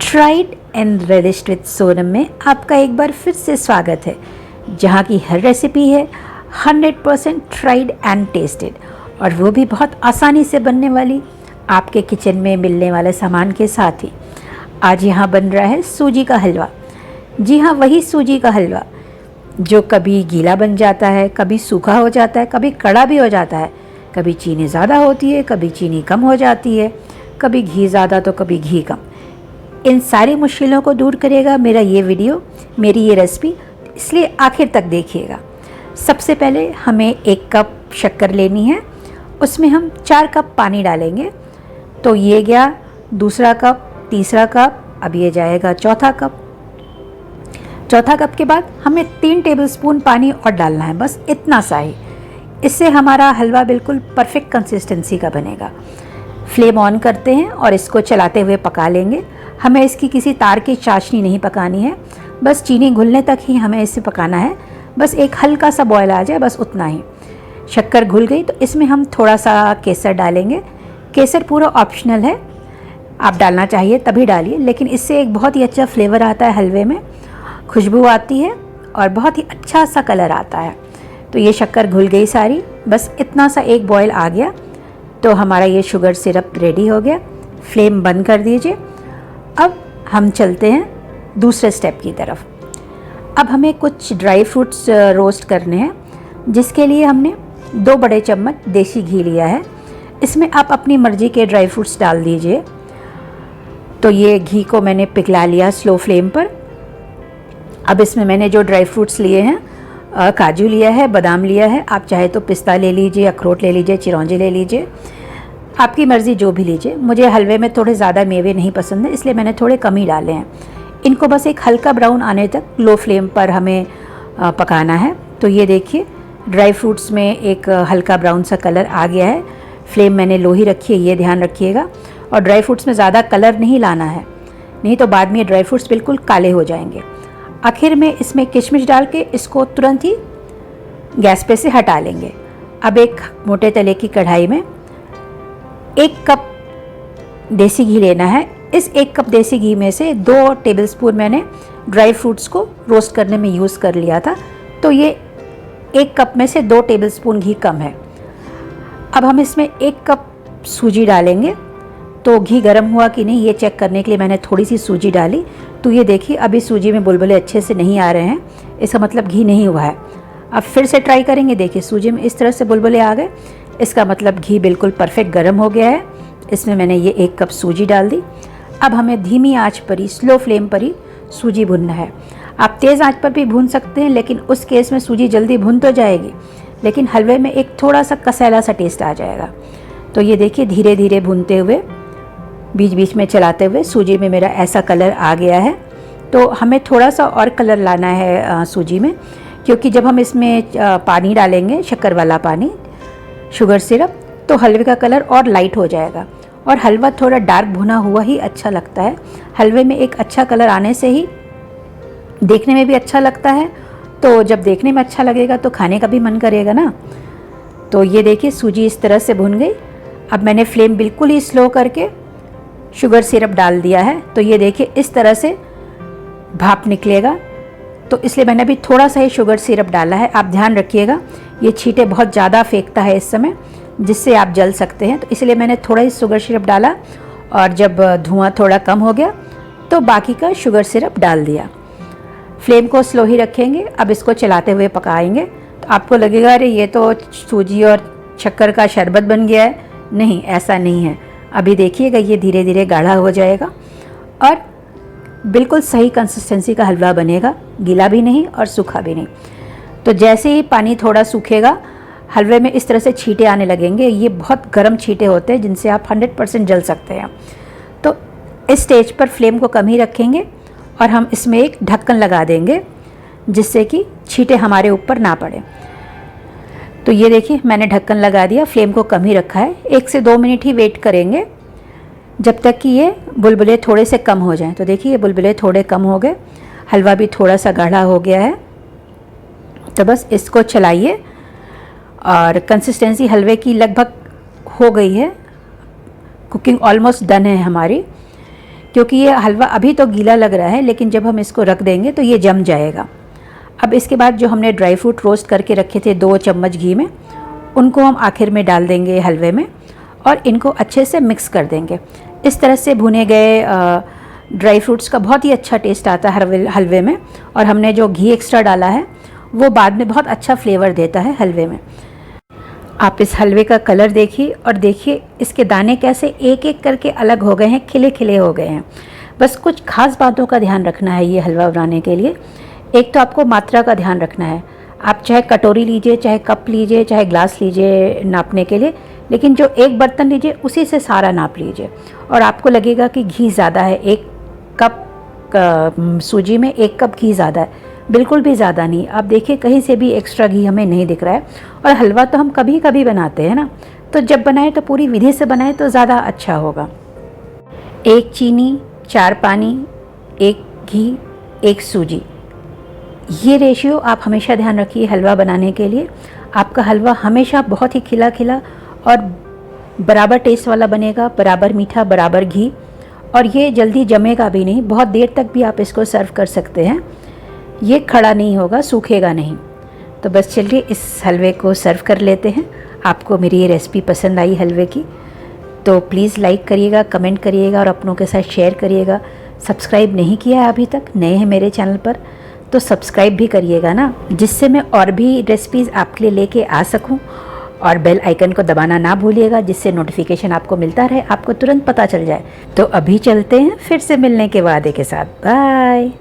Tried and रेलिश्ड with Sonam में आपका एक बार फिर से स्वागत है, जहाँ की हर रेसिपी है 100% ट्राइड एंड टेस्टेड, और वो भी बहुत आसानी से बनने वाली, आपके किचन में मिलने वाले सामान के साथ ही। आज यहाँ बन रहा है सूजी का हलवा। जी हाँ, वही सूजी का हलवा जो कभी गीला बन जाता है, कभी सूखा हो जाता है, कभी कड़ा भी हो जाता है, कभी चीनी ज़्यादा होती है, कभी चीनी कम हो जाती है, कभी घी ज़्यादा तो कभी घी कम। इन सारी मुश्किलों को दूर करेगा मेरा ये वीडियो, मेरी ये रेसिपी, इसलिए आखिर तक देखिएगा। सबसे पहले हमें 1 कप शक्कर लेनी है, उसमें हम 4 कप पानी डालेंगे। तो ये गया दूसरा कप, तीसरा कप, अब ये जाएगा चौथा कप। चौथा कप के बाद हमें 3 टेबलस्पून पानी और डालना है, बस इतना सा ही। इससे हमारा हलवा बिल्कुल परफेक्ट कंसिस्टेंसी का बनेगा। फ्लेम ऑन करते हैं और इसको चलाते हुए पका लेंगे। हमें इसकी किसी तार की चाशनी नहीं पकानी है, बस चीनी घुलने तक ही हमें इसे पकाना है। बस एक हल्का सा बॉयल आ जाए, बस उतना ही। शक्कर घुल गई तो इसमें हम थोड़ा सा केसर डालेंगे। केसर पूरा ऑप्शनल है, आप डालना चाहिए तभी डालिए, लेकिन इससे एक बहुत ही अच्छा फ्लेवर आता है हलवे में, खुशबू आती है और बहुत ही अच्छा सा कलर आता है। तो ये शक्कर घुल गई सारी, बस इतना सा एक बॉयल आ गया तो हमारा ये शुगर सिरप रेडी हो गया। फ्लेम बंद कर दीजिए। अब हम चलते हैं दूसरे स्टेप की तरफ। अब हमें कुछ ड्राई फ्रूट्स रोस्ट करने हैं, जिसके लिए हमने 2 बड़े चम्मच देसी घी लिया है। इसमें आप अपनी मर्ज़ी के ड्राई फ्रूट्स डाल दीजिए। तो ये घी को मैंने पिघला लिया स्लो फ्लेम पर। अब इसमें मैंने जो ड्राई फ्रूट्स लिए हैं, काजू लिया है, बादाम लिया है, आप चाहे तो पिस्ता ले लीजिए, अखरोट ले लीजिए, चिरौंजी ले लीजिए, आपकी मर्ज़ी जो भी लीजिए। मुझे हलवे में थोड़े ज़्यादा मेवे नहीं पसंद है, इसलिए मैंने थोड़े कम ही डाले हैं। इनको बस एक हल्का ब्राउन आने तक लो फ्लेम पर हमें पकाना है। तो ये देखिए, ड्राई फ्रूट्स में एक हल्का ब्राउन सा कलर आ गया है। फ्लेम मैंने लो ही रखी है, ये ध्यान रखिएगा। और ड्राई फ्रूट्स में ज़्यादा कलर नहीं लाना है, नहीं तो बाद में ये ड्राई फ्रूट्स बिल्कुल काले हो जाएंगे। आखिर में इसमें किशमिश डाल के इसको तुरंत ही गैस पे से हटा लेंगे। अब एक मोटे तले की कढ़ाई में 1 कप देसी घी लेना है। इस 1 कप देसी घी में से 2 टेबलस्पून मैंने ड्राई फ्रूट्स को रोस्ट करने में यूज़ कर लिया था, तो ये 1 कप में से 2 टेबलस्पून घी कम है। अब हम इसमें 1 कप सूजी डालेंगे। तो घी गर्म हुआ कि नहीं ये चेक करने के लिए मैंने थोड़ी सी सूजी डाली। तो ये देखिए, अभी सूजी में बुलबुले अच्छे से नहीं आ रहे हैं, इसका मतलब घी नहीं हुआ है। अब फिर से ट्राई करेंगे। देखिए, सूजी में इस तरह से बुलबुले आ गए, इसका मतलब घी बिल्कुल परफेक्ट गर्म हो गया है। इसमें मैंने ये 1 कप सूजी डाल दी। अब हमें धीमी आंच पर ही, स्लो फ्लेम पर ही सूजी भूनना है। आप तेज़ आंच पर भी भून सकते हैं, लेकिन उस केस में सूजी जल्दी भून तो जाएगी, लेकिन हलवे में एक थोड़ा सा कसैला सा टेस्ट आ जाएगा। तो ये देखिए, धीरे धीरे भूनते हुए, बीच बीच में चलाते हुए सूजी में मेरा ऐसा कलर आ गया है। तो हमें थोड़ा सा और कलर लाना है सूजी में, क्योंकि जब हम इसमें पानी डालेंगे, शक्कर वाला पानी, शुगर सिरप, तो हलवे का कलर और लाइट हो जाएगा। और हलवा थोड़ा डार्क भुना हुआ ही अच्छा लगता है। हलवे में एक अच्छा कलर आने से ही देखने में भी अच्छा लगता है। तो जब देखने में अच्छा लगेगा तो खाने का भी मन करेगा ना। तो ये देखिए, सूजी इस तरह से भुन गई। अब मैंने फ्लेम बिल्कुल ही स्लो करके शुगर सिरप डाल दिया है। तो ये देखिए, इस तरह से भाप निकलेगा। तो इसलिए मैंने अभी थोड़ा सा ही शुगर सिरप डाला है। आप ध्यान रखिएगा, ये छींटे बहुत ज़्यादा फेंकता है इस समय, जिससे आप जल सकते हैं। तो इसलिए मैंने थोड़ा ही शुगर सिरप डाला, और जब धुआं थोड़ा कम हो गया तो बाकी का शुगर सिरप डाल दिया। फ्लेम को स्लो ही रखेंगे। अब इसको चलाते हुए पकाएंगे। तो आपको लगेगा अरे ये तो सूजी और शक्कर का शरबत बन गया है। नहीं, ऐसा नहीं है। अभी देखिएगा, ये धीरे धीरे गाढ़ा हो जाएगा और बिल्कुल सही कंसिस्टेंसी का हलवा बनेगा, गीला भी नहीं और सूखा भी नहीं। तो जैसे ही पानी थोड़ा सूखेगा, हलवे में इस तरह से छींटे आने लगेंगे। ये बहुत गर्म छींटे होते हैं, जिनसे आप 100% जल सकते हैं। तो इस स्टेज पर फ्लेम को कम ही रखेंगे और हम इसमें एक ढक्कन लगा देंगे, जिससे कि छींटे हमारे ऊपर ना पड़े। तो ये देखिए, मैंने ढक्कन लगा दिया, फ्लेम को कम ही रखा है। 1 से 2 मिनट ही वेट करेंगे, जब तक कि ये बुलबुले थोड़े से कम हो जाएं। तो देखिए, ये बुलबुले थोड़े कम हो गए, हलवा भी थोड़ा सा गाढ़ा हो गया है। तो बस इसको चलाइए, और कंसिस्टेंसी हलवे की लगभग हो गई है, कुकिंग ऑलमोस्ट डन है हमारी। क्योंकि ये हलवा अभी तो गीला लग रहा है, लेकिन जब हम इसको रख देंगे तो ये जम जाएगा। अब इसके बाद जो हमने ड्राई फ्रूट रोस्ट करके रखे थे 2 चम्मच घी में, उनको हम आखिर में डाल देंगे हलवे में और इनको अच्छे से मिक्स कर देंगे। इस तरह से भुने गए ड्राई फ्रूट्स का बहुत ही अच्छा टेस्ट आता है हलवे में, और हमने जो घी एक्स्ट्रा डाला है वो बाद में बहुत अच्छा फ्लेवर देता है हलवे में। आप इस हलवे का कलर देखिए और देखिए इसके दाने कैसे एक एक करके अलग हो गए हैं, खिले खिले हो गए हैं। बस कुछ खास बातों का ध्यान रखना है ये हलवा बनाने के लिए। एक तो आपको मात्रा का ध्यान रखना है। आप चाहे कटोरी लीजिए, चाहे कप लीजिए, चाहे ग्लास लीजिए नापने के लिए, लेकिन जो एक बर्तन लीजिए उसी से सारा नाप लीजिए। और आपको लगेगा कि घी ज़्यादा है, 1 कप सूजी में 1 कप घी ज़्यादा है, बिल्कुल भी ज़्यादा नहीं। आप देखिए कहीं से भी एक्स्ट्रा घी हमें नहीं दिख रहा है। और हलवा तो हम कभी कभी बनाते हैं ना, तो जब बनाए तो पूरी विधि से बनाए तो ज़्यादा अच्छा होगा। 1 चीनी, 4 पानी, 1 घी, 1 सूजी, ये रेशियो आप हमेशा ध्यान रखिए हलवा बनाने के लिए। आपका हलवा हमेशा बहुत ही खिला खिला और बराबर टेस्ट वाला बनेगा, बराबर मीठा, बराबर घी, और ये जल्दी जमेगा भी नहीं। बहुत देर तक भी आप इसको सर्व कर सकते हैं, ये खड़ा नहीं होगा, सूखेगा नहीं। तो बस चलिए इस हलवे को सर्व कर लेते हैं। आपको मेरी ये रेसिपी पसंद आई हलवे की तो प्लीज़ लाइक करिएगा, कमेंट करिएगा और अपनों के साथ शेयर करिएगा। सब्सक्राइब नहीं किया है अभी तक, नए हैं मेरे चैनल पर, तो सब्सक्राइब भी करिएगा ना, जिससे मैं और भी रेसिपीज़ आपके लिए लेके आ सकूं। और बेल आइकन को दबाना ना भूलिएगा, जिससे नोटिफिकेशन आपको मिलता रहे, आपको तुरंत पता चल जाए। तो अभी चलते हैं फिर से मिलने के वादे के साथ। बाय।